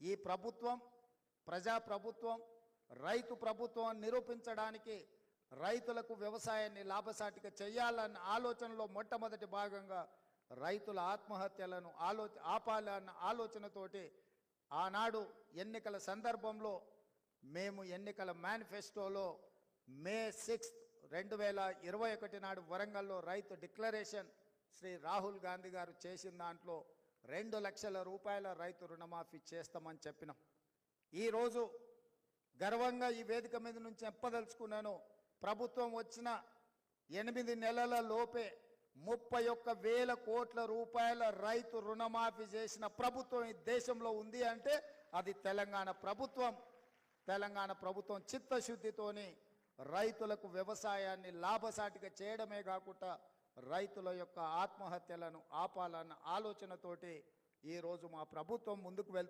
ఈ ప్రభుత్వం ప్రజా ప్రభుత్వం, రైతు ప్రభుత్వం నిరూపించడానికి రైతులకు వ్యవసాయాన్ని లాభసాటిగా చేయాలన్న ఆలోచనలో మొట్టమొదటి భాగంగా రైతుల ఆత్మహత్యలను ఆపాలన్న ఆలోచనతోటి ఆనాడు ఎన్నికల సందర్భంలో మేము ఎన్నికల మేనిఫెస్టోలో మే 6, 2021 నాడు వరంగల్లో రైతు డిక్లరేషన్ శ్రీ రాహుల్ గాంధీ గారు చేసిన దాంట్లో 2 లక్షల రూపాయల రైతు రుణమాఫీ చేస్తామని చెప్పినాం. ఈరోజు గర్వంగా ఈ వేదిక మీద నుంచి చెప్పదలుచుకున్నాను, ప్రభుత్వం వచ్చిన 8 నెలల లోపే 31,000 కోట్ల రూపాయల రైతు రుణమాఫీ చేసిన ప్రభుత్వం ఈ దేశంలో ఉంది అంటే అది తెలంగాణ ప్రభుత్వం. తెలంగాణ ప్రభుత్వం చిత్తశుద్ధితోని రైతులకు వ్యవసాయాన్ని లాభసాటిగా చేయడమే కాకుండా రైతుల యొక్క ఆత్మహత్యలను ఆపాలన్న ఆలోచనతోటి ఈరోజు మా ప్రభుత్వం ముందుకు వెళ్తుంది.